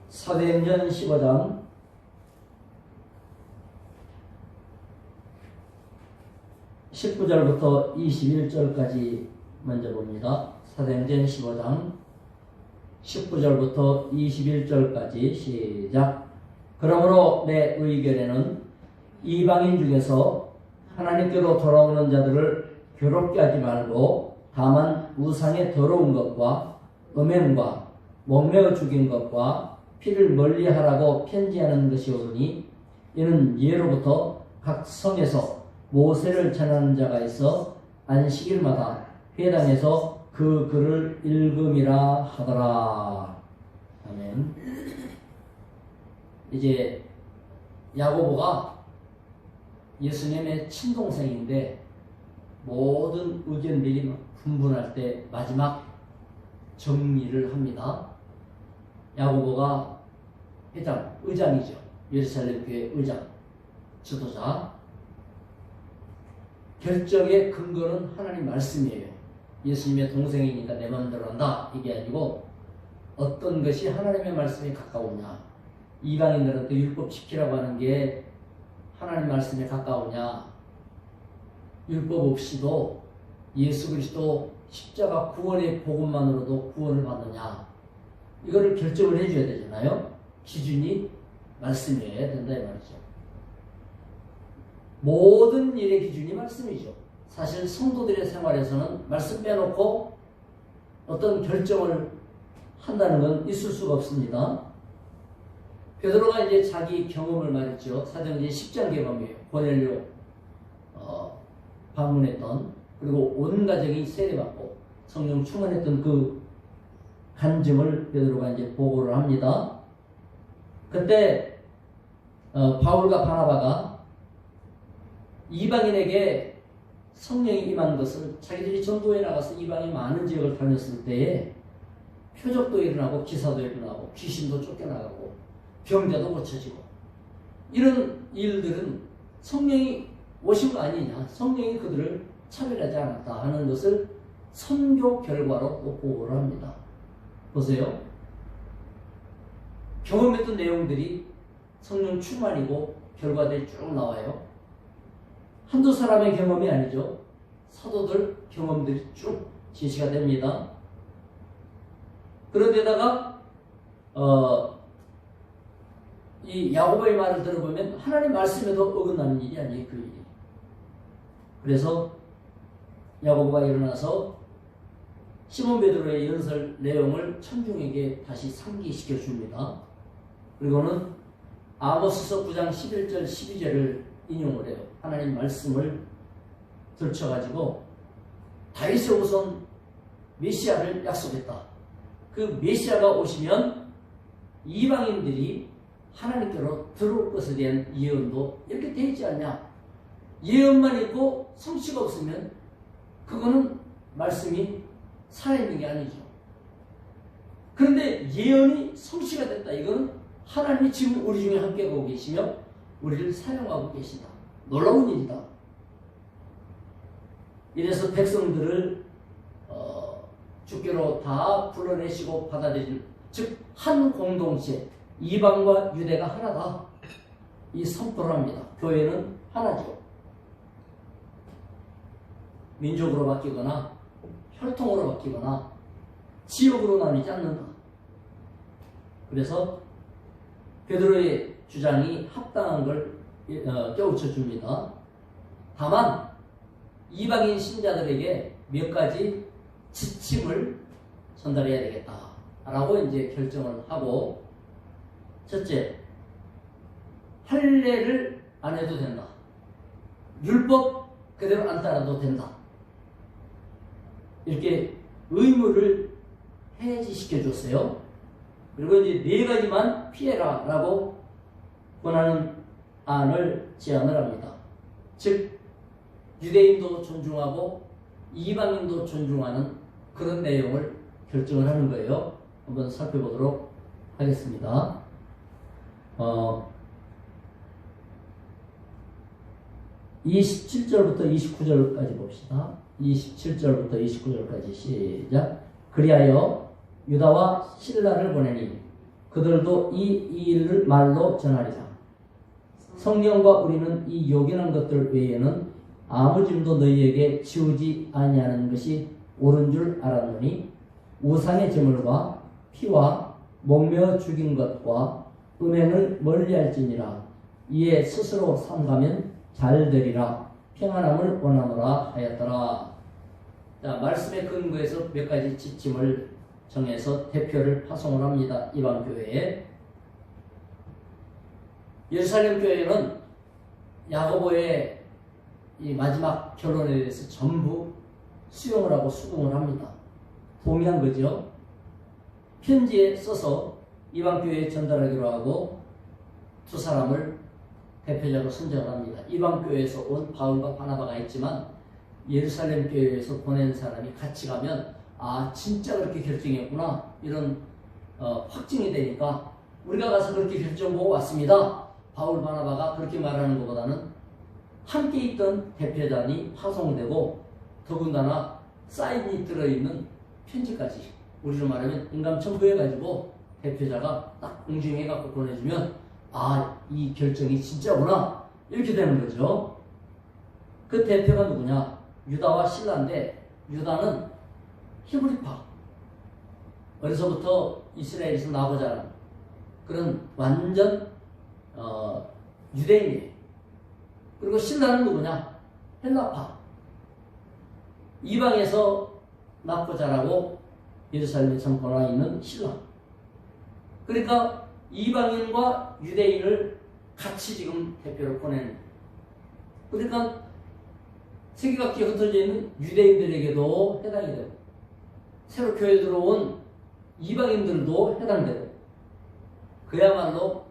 사도행전 15장 19절부터 21절까지 먼저 봅니다. 사도행전 15장 19절부터 21절까지 시작. 그러므로 내 의견에는 이방인 중에서 하나님께로 돌아오는 자들을 괴롭게 하지 말고 다만 우상의 더러운 것과 음행과 목매어 죽인 것과 피를 멀리하라고 편지하는 것이 오르니 이는 예로부터 각 성에서 모세를 전하는 자가 있어 안식일마다 회당에서 그 글을 읽음이라 하더라. 아멘. 이제 야고보가 예수님의 친동생인데 모든 의견들이 분분할 때 마지막 정리를 합니다. 야고보가 의장이죠. 예루살렘 교회 의장, 지도자. 결정의 근거는 하나님 말씀이에요. 예수님의 동생이니까 내 마음대로 한다 이게 아니고 어떤 것이 하나님의 말씀에 가까우냐, 이방인들한테 율법 지키라고 하는 게 하나님 말씀에 가까우냐, 율법 없이도 예수 그리스도 십자가 구원의 복음만으로도 구원을 받느냐, 이거를 결정을 해줘야 되잖아요. 기준이 말씀이어야 된다 이 말이죠. 모든 일의 기준이 말씀이죠. 사실 성도들의 생활에서는 말씀 빼놓고 어떤 결정을 한다는 건 있을 수가 없습니다. 베드로가 이제 자기 경험을 말했죠. 사도행전 10장 경험이에요. 고넬료 방문했던, 그리고 온 가정이 세례받고 성령 충만했던 그 간증을 베드로가 이제 보고를 합니다. 그때 바울과 바나바가 이방인에게 성령이 임한 것을 자기들이 전도에 나가서 이방인 많은 지역을 다녔을 때에 표적도 일어나고 기사도 일어나고 귀신도 쫓겨나가고 병자도 고쳐지고 이런 일들은 성령이 오신 거 아니냐, 성령이 그들을 차별하지 않았다 하는 것을 선교 결과로 또 보고를 합니다. 보세요. 경험했던 내용들이 성령 충만이고 결과들이 쭉 나와요. 한두 사람의 경험이 아니죠. 사도들 경험들이 쭉 제시가 됩니다. 그런데다가 이 야고보의 말을 들어보면 하나님 말씀에도 어긋나는 일이 아니에요. 그 일이. 그래서 야고보가 일어나서 시몬 베드로의 연설 내용을 천중에게 다시 상기시켜 줍니다. 그리고는 아모스서 9장 11절 12절을 인용을 해요. 하나님 말씀을 들춰가지고 다윗의 후손 메시아를 약속했다. 그 메시아가 오시면 이방인들이 하나님께로 들어올 것에 대한 예언도 이렇게 되어 있지 않냐. 예언만 있고 성취가 없으면 그거는 말씀이 살아있는 게 아니죠. 그런데 예언이 성취가 됐다. 이거는 하나님이 지금 우리 중에 함께 하고 계시며 우리를 사용하고 계신다. 놀라운 일이다. 이래서 백성들을 주께로 다 불러내시고 받아들이는, 즉 한 공동체, 이방과 유대가 하나다. 이 선포를 합니다. 교회는 하나죠. 민족으로 바뀌거나 혈통으로 바뀌거나 지역으로 나뉘지 않는다. 그래서 베드로의 주장이 합당한 걸 깨우쳐 줍니다. 다만 이방인 신자들에게 몇 가지 지침을 전달해야 되겠다라고 이제 결정을 하고, 첫째, 할례를 안 해도 된다. 율법 그대로 안 따라도 된다. 이렇게 의무를 해지시켜 줬어요. 그리고 이제 4가지만 피해라라고 권하는 안을 제안을 합니다. 즉 유대인도 존중하고 이방인도 존중하는 그런 내용을 결정을 하는 거예요. 한번 살펴보도록 하겠습니다. 27절부터 29절까지 봅시다. 27절부터 29절까지 시작. 그리하여 유다와 실라를 보내니 그들도 이 일을 말로 전하리라. 성령과 우리는 이 요긴한 것들 외에는 아무 짐도 너희에게 지우지 아니하는 것이 옳은 줄 알았노니 우상의 제물과 피와 목매어 죽인 것과 음행을 멀리할지니라. 이에 스스로 삼가면 잘 되리라. 평안함을 원하노라 하였더라. 자, 말씀의 근거에서 몇 가지 지침을 정해서 대표를 파송을 합니다. 이방 교회에. 예루살렘 교회는 야고보의 이 마지막 결론에 대해서 전부 수용을 하고 수긍을 합니다. 동의한 거죠. 편지에 써서 이방 교회에 전달하기로 하고 두 사람을 대표자로 선정을 합니다. 이방 교회에서 온 바울과 바나바가 있지만 예루살렘 교회에서 보낸 사람이 같이 가면 아 진짜 그렇게 결정했구나 이런 확증이 되니까 우리가 가서 그렇게 결정보고 왔습니다. 바울 바나바가 그렇게 말하는 것보다는 함께 있던 대표단이 파송되고 더군다나 사인이 들어있는 편지까지 우리로 말하면 인감 첨부해가지고 대표자가 딱 공증해갖고 보내주면 아 이 결정이 진짜구나 이렇게 되는 거죠. 그 대표가 누구냐? 유다와 실라인데 유다는 히브리파 어려서부터 이스라엘에서 나고 자란 그런 완전 유대인이에요. 그리고 신라는 누구냐? 헬라파. 이방에서 낳고 자라고 예루살렘에 점거나 있는 신라. 그러니까 이방인과 유대인을 같이 지금 대표로 보내는. 그러니까 세계각지에 흩어져 있는 유대인들에게도 해당이 되고 새로 교회에 들어온 이방인들도 해당되고 그야말로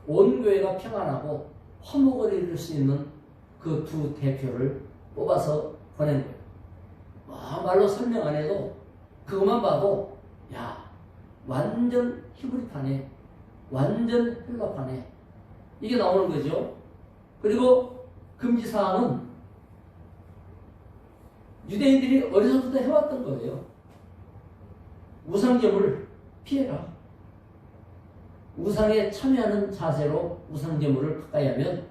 온 교회가 평안하고 화목을 이룰 수 있는 그 두 대표를 뽑아서 보낸 거예요. 말로 설명 안 해도 그것만 봐도 야 완전 히브리파네 완전 헬라파네 이게 나오는 거죠. 그리고 금지사항은 유대인들이 어려서부터 해왔던 거예요. 우상제물을 피해라. 우상에 참여하는 자세로 우상제물을 가까이 하면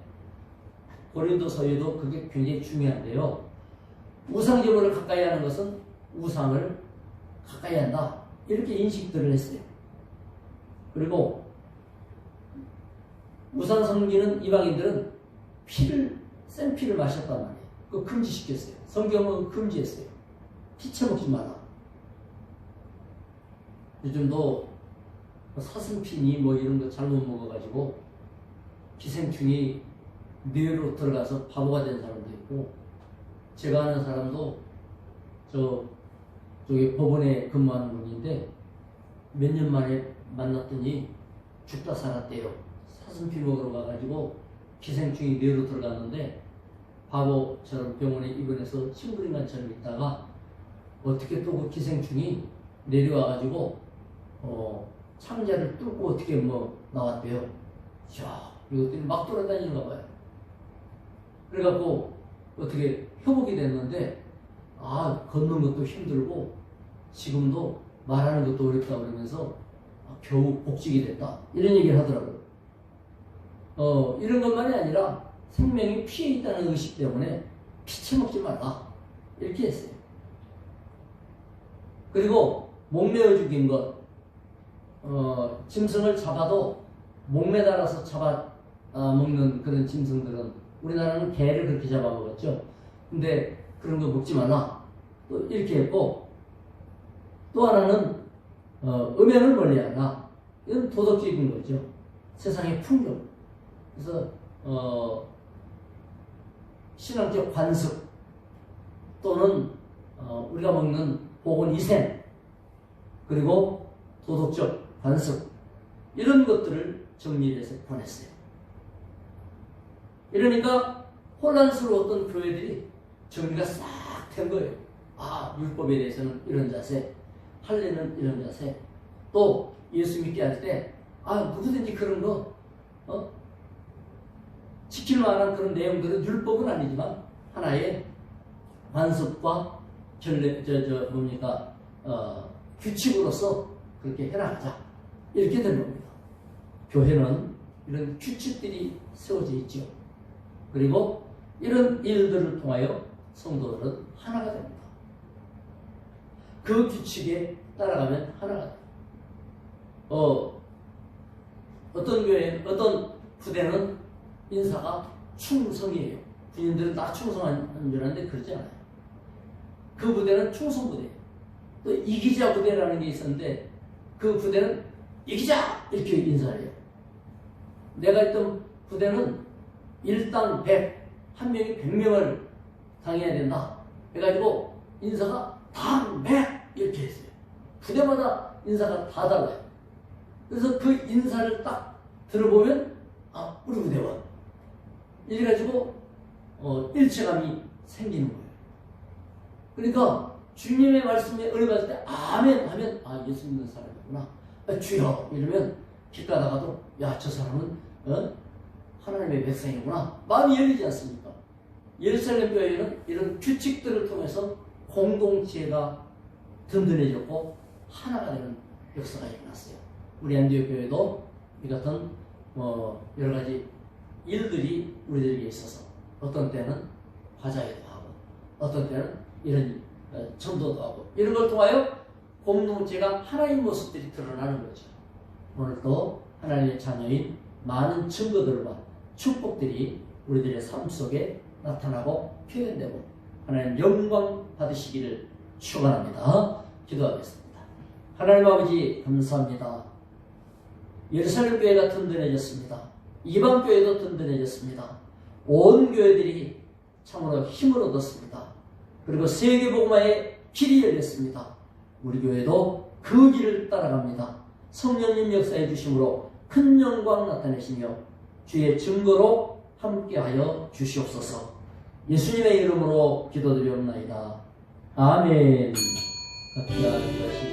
고린도서에도 그게 굉장히 중요한데요. 우상제물을 가까이 하는 것은 우상을 가까이 한다. 이렇게 인식들을 했어요. 그리고 우상 섬기는 이방인들은 생피를 마셨단 말이에요. 그거 금지시켰어요. 성경은 금지했어요. 피 처먹지 마라. 요즘도 사슴피니 뭐 이런 거 잘못 먹어가지고 기생충이 뇌로 들어가서 바보가 된 사람도 있고 제가 아는 사람도 저기 법원에 근무하는 분인데 몇 년 만에 만났더니 죽다 살았대요. 사슴피 먹으러 가가지고 기생충이 뇌로 들어갔는데 바보처럼 병원에 입원해서 싱글인간처럼 있다가 어떻게 또 그 기생충이 내려와가지고 창자를 뚫고 어떻게 뭐 나왔대요. 야, 이것들이 막 돌아다니는가 봐요. 그래갖고 어떻게 회복이 됐는데 걷는 것도 힘들고 지금도 말하는 것도 어렵다 그러면서 겨우 복직이 됐다 이런 얘기를 하더라고요. 이런 것만이 아니라 생명이 피해 있다는 의식 때문에 피채 먹지 말라 이렇게 했어요. 그리고 목매어 죽인 것 짐승을 잡아도 목매 달아서 잡아 먹는 그런 짐승들은 우리나라는 개를 그렇게 잡아먹었죠. 근데 그런 거 먹지 말라 또 이렇게 했고 또 하나는 음행을 멀리하라. 이건 도덕적인 거죠. 세상의 풍경. 그래서 신앙적 관습 또는 우리가 먹는 복은 이생 그리고 도덕적 관습 이런 것들을 정리해서 보냈어요. 이러니까 혼란스러웠던 교회들이 정리가 싹 된 거예요. 율법에 대해서는 이런 자세, 할례는 이런 자세, 또 예수 믿게 할 때 누구든지 그런 거 지킬 만한 그런 내용들은 율법은 아니지만 하나의 관습과 규칙으로서 그렇게 해나가자. 이렇게 되는 겁니다. 교회는 이런 규칙들이 세워져 있죠. 그리고 이런 일들을 통하여 성도들은 하나가 됩니다. 그 규칙에 따라가면 하나가 됩니다. 어떤 교회, 어떤 부대는 인사가 충성이에요. 군인들은 다 충성한 줄 아는데 그러지 않아요. 그 부대는 충성부대예요. 또 이기자 부대라는 게 있었는데 그 부대는 이기자! 이렇게 인사를 해요. 내가 있던 부대는 일당 100, 한 명이 100명을 당해야 된다. 해가지고 인사가 당 100! 이렇게 했어요. 부대마다 인사가 다 달라요. 그래서 그 인사를 딱 들어보면 우리 부대원. 이래가지고 일체감이 생기는 거예요. 그러니까 주님의 말씀에 은혜받을 때 아멘 하면 예수 믿는 사람이구나. 주여 이러면 길 가다가도 저 사람은 하나님의 백성이구나. 마음이 열리지 않습니까? 예루살렘 교회는 이런 규칙들을 통해서 공동체가 든든해졌고 하나가 되는 역사가 일어났어요. 우리 안디옥 교회도 이 같은 여러 가지 일들이 우리들에게 있어서 어떤 때는 화자회도 하고 어떤 때는 이런 전도도 하고 이런 걸 통하여 공동체가 하나인 모습들이 드러나는 거죠. 오늘도 하나님의 자녀인 많은 증거들과 축복들이 우리들의 삶 속에 나타나고 표현되고 하나님 영광 받으시기를 축원합니다. 기도하겠습니다. 하나님 아버지 감사합니다. 예루살렘 교회가 든든해졌습니다. 이방 교회도 든든해졌습니다. 온 교회들이 참으로 힘을 얻었습니다. 그리고 세계복음화의 길이 열렸습니다. 우리 교회도 그 길을 따라갑니다. 성령님 역사해 주심으로 큰 영광 나타내시며 주의 증거로 함께하여 주시옵소서. 예수님의 이름으로 기도드리옵나이다. 아멘. 각자 기도하시기